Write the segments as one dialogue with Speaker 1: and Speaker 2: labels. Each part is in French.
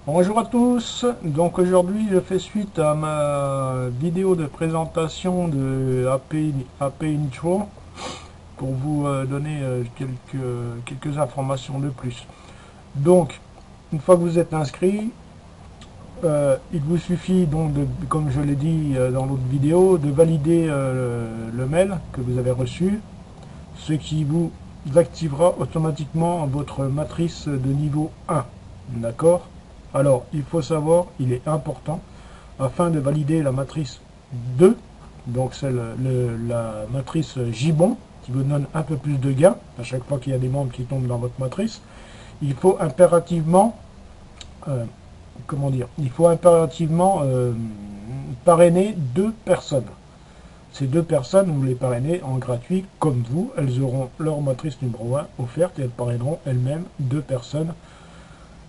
Speaker 1: Bonjour à tous, donc aujourd'hui je fais suite à ma vidéo de présentation de AP Intro pour vous donner quelques informations de plus. Donc, une fois que vous êtes inscrit, il vous suffit donc, comme je l'ai dit dans l'autre vidéo, de valider le mail que vous avez reçu, ce qui vous activera automatiquement votre matrice de niveau 1. D'accord? Alors, il faut savoir, il est important, afin de valider la matrice 2, donc c'est la matrice Gibbon, qui vous donne un peu plus de gains à chaque fois qu'il y a des membres qui tombent dans votre matrice, il faut impérativement, euh, comment dire, il faut impérativement parrainer deux personnes. Ces deux personnes, vous les parrainez en gratuit, comme vous, elles auront leur matrice numéro 1 offerte et elles parraineront elles-mêmes deux personnes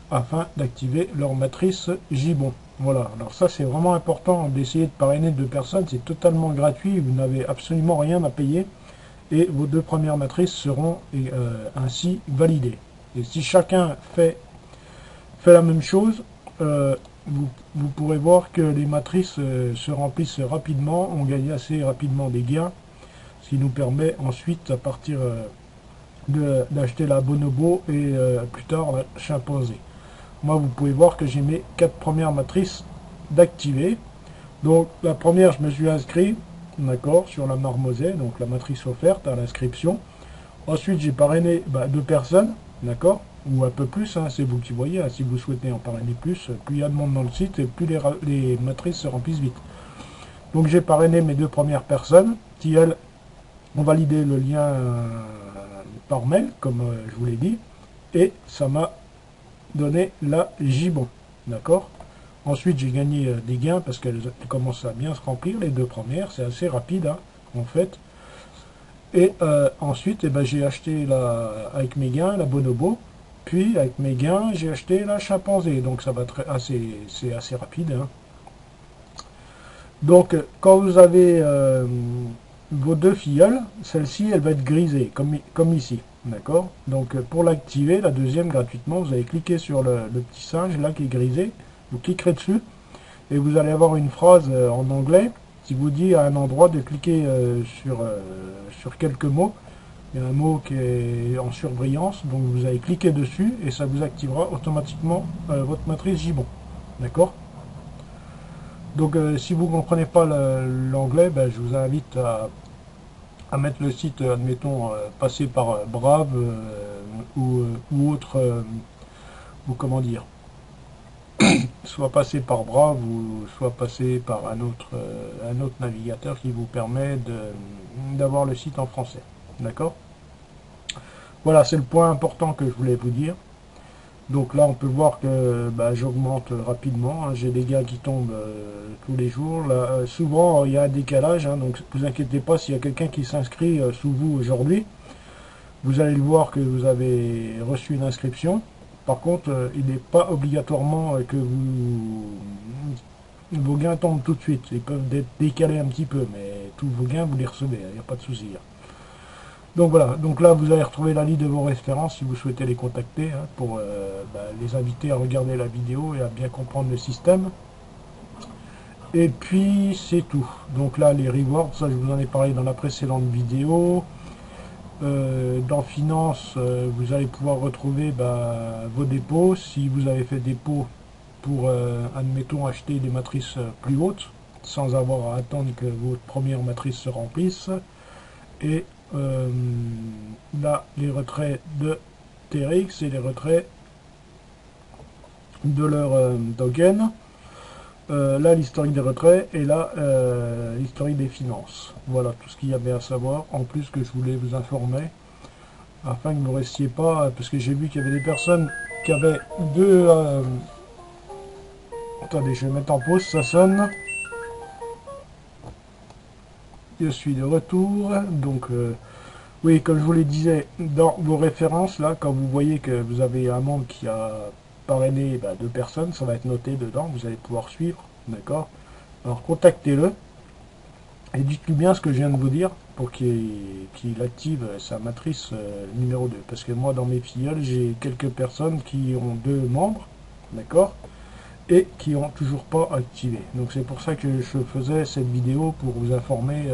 Speaker 1: afin d'activer leur matrice Gibbon. Voilà, alors ça c'est vraiment important d'essayer de parrainer deux personnes, c'est totalement gratuit, vous n'avez absolument rien à payer et vos deux premières matrices seront ainsi validées. Et si chacun fait la même chose, vous pourrez voir que les matrices se remplissent rapidement, on gagne assez rapidement des gains, ce qui nous permet ensuite à partir d'acheter la bonobo et plus tard la chimpanzé. Moi, vous pouvez voir que j'ai mes 4 premières matrices d'activer. Donc, la première, je me suis inscrit, d'accord, sur la marmoset, donc la matrice offerte à l'inscription. Ensuite, j'ai parrainé deux personnes, d'accord, ou un peu plus, hein, c'est vous qui voyez. Hein, si vous souhaitez en parrainer plus il y a de monde dans le site, et plus les matrices se remplissent vite. Donc, j'ai parrainé mes deux premières personnes, qui, elles, ont validé le lien par mail, comme je vous l'ai dit, et ça m'a donner la Gibbon. D'accord. Ensuite, j'ai gagné des gains parce qu'elles commencent à bien se remplir, les deux premières. C'est assez rapide, hein, en fait. Et ensuite, eh ben, j'ai acheté avec mes gains la bonobo. Puis, avec mes gains, j'ai acheté la chimpanzé. Donc, ça va c'est assez rapide. Hein. Donc, quand vous avez vos deux filleuls, celle-ci, elle va être grisée, comme ici. D'accord. Donc, pour l'activer, la deuxième, gratuitement, vous allez cliquer sur le petit singe, là, qui est grisé. Vous cliquerez dessus, et vous allez avoir une phrase en anglais qui vous dit à un endroit de cliquer sur quelques mots. Il y a un mot qui est en surbrillance, donc vous allez cliquer dessus, et ça vous activera automatiquement votre matrice Gibbon. D'accord. Donc, si vous ne comprenez pas l'anglais, ben, je vous invite à mettre le site, admettons, passer par Brave ou autre, ou comment dire, soit passer par Brave ou soit passer par un autre navigateur qui vous permet d'avoir le site en français. D'accord. Voilà, c'est le point important que je voulais vous dire. Donc là, on peut voir que j'augmente rapidement. Hein. J'ai des gars qui tombent tous les jours. Là, souvent, il y a un décalage. Hein, donc, ne vous inquiétez pas s'il y a quelqu'un qui s'inscrit sous vous aujourd'hui. Vous allez le voir que vous avez reçu une inscription. Par contre, il n'est pas obligatoirement que vos gains tombent tout de suite. Ils peuvent être décalés un petit peu, mais tous vos gains, vous les recevez. Il n'y a pas de souci. Hein. Donc voilà, donc là vous allez retrouver la liste de vos références si vous souhaitez les contacter hein, pour les inviter à regarder la vidéo et à bien comprendre le système. Et puis c'est tout. Donc là les rewards, ça je vous en ai parlé dans la précédente vidéo. Dans Finance, vous allez pouvoir retrouver vos dépôts. Si vous avez fait dépôt pour, admettons, acheter des matrices plus hautes, sans avoir à attendre que votre première matrice se remplisse. Et là, les retraits de TRX et les retraits de leur token. Là, l'historique des retraits et là, l'historique des finances. Voilà tout ce qu'il y avait à savoir. En plus que je voulais vous informer, afin que vous ne restiez pas, parce que j'ai vu qu'il y avait des personnes qui avaient deux... attendez, je vais mettre en pause, ça sonne. Je suis de retour, donc... oui, comme je vous le disais, dans vos références, là, quand vous voyez que vous avez un membre qui a parrainé deux personnes, ça va être noté dedans, vous allez pouvoir suivre, d'accord. Alors contactez-le, et dites-lui bien ce que je viens de vous dire, pour qu'il active sa matrice numéro 2. Parce que moi, dans mes filleuls, j'ai quelques personnes qui ont deux membres, d'accord. et qui ont toujours pas activé. Donc c'est pour ça que je faisais cette vidéo pour vous informer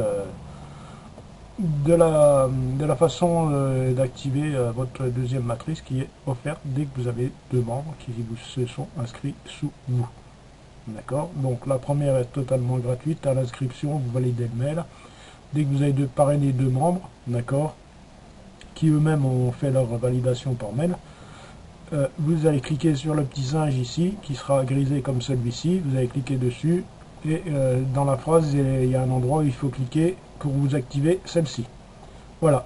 Speaker 1: de la façon d'activer votre deuxième matrice qui est offerte dès que vous avez 2 membres qui se sont inscrits sous vous. D'accord? Donc la première est totalement gratuite. À l'inscription, vous validez le mail. Dès que vous avez parrainé 2 membres, d'accord, qui eux-mêmes ont fait leur validation par mail, vous allez cliquer sur le petit singe ici, qui sera grisé comme celui-ci. Vous allez cliquer dessus, et dans la phrase, il y a un endroit où il faut cliquer pour vous activer celle-ci. Voilà,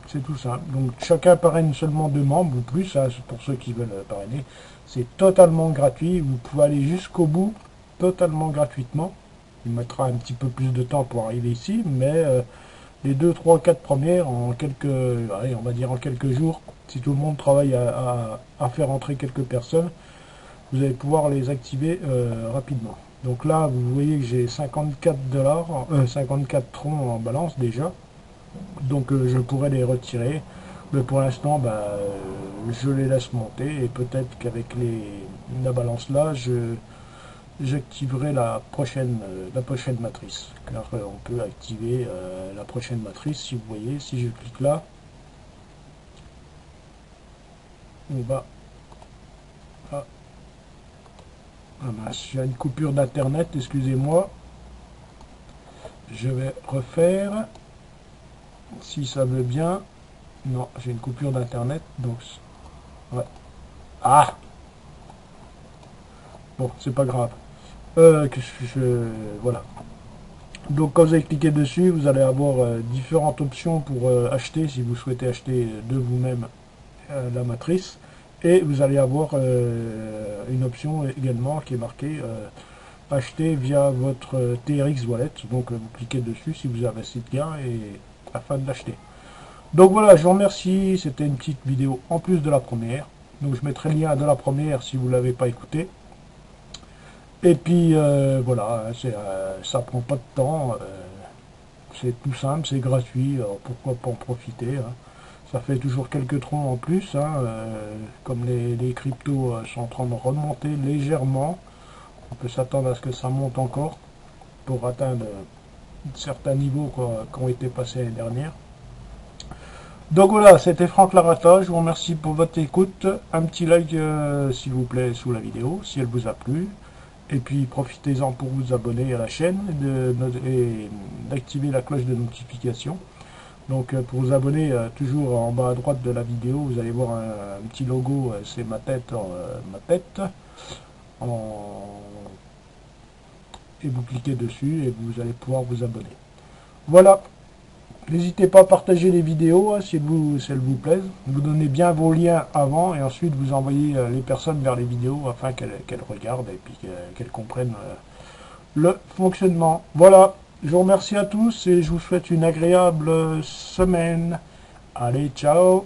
Speaker 1: c'est tout simple. Donc chacun parraine seulement 2 membres ou plus, hein, pour ceux qui veulent parrainer. C'est totalement gratuit, vous pouvez aller jusqu'au bout, totalement gratuitement. Il mettra un petit peu plus de temps pour arriver ici, mais les 2, 3, 4 premières, en quelques, allez, on va dire en quelques jours, si tout le monde travaille à faire entrer quelques personnes, vous allez pouvoir les activer rapidement. Donc là, vous voyez que j'ai 54 $, 54 troncs en balance déjà. Donc je pourrais les retirer. Mais pour l'instant, je les laisse monter. Et peut-être qu'avec la balance là, j'activerai la prochaine matrice. Car on peut activer la prochaine matrice. Si vous voyez, si je clique là, on va... Ah mince, il y a une coupure d'internet, excusez-moi. Je vais refaire. Si ça veut bien. Non, j'ai une coupure d'internet, donc... Ouais. Ah! Bon, c'est pas grave. Voilà. Donc quand vous allez cliquer dessus, vous allez avoir différentes options pour acheter, si vous souhaitez acheter de vous-même la matrice. Et vous allez avoir une option également qui est marquée acheter via votre TRX Wallet. Donc vous cliquez dessus si vous avez assez de gain et afin de l'acheter. Donc voilà, je vous remercie. C'était une petite vidéo en plus de la première. Donc je mettrai le lien de la première si vous ne l'avez pas écouté. Et puis voilà, ça prend pas de temps. C'est tout simple, c'est gratuit. Alors pourquoi pas en profiter, hein. Ça fait toujours quelques troncs en plus, hein, comme les cryptos sont en train de remonter légèrement. On peut s'attendre à ce que ça monte encore pour atteindre certains niveaux qui ont été passés l'année dernière. Donc voilà, c'était Franck Larata, je vous remercie pour votre écoute. Un petit like s'il vous plaît sous la vidéo, si elle vous a plu. Et puis profitez-en pour vous abonner à la chaîne et d'activer la cloche de notification. Donc pour vous abonner, toujours en bas à droite de la vidéo, vous allez voir un petit logo, c'est ma tête, et vous cliquez dessus et vous allez pouvoir vous abonner. Voilà, n'hésitez pas à partager les vidéos si elles vous plaisent. Vous donnez bien vos liens avant et ensuite vous envoyez les personnes vers les vidéos afin qu'elles regardent et puis qu'elles comprennent le fonctionnement. Voilà. Je vous remercie à tous et je vous souhaite une agréable semaine. Allez, ciao!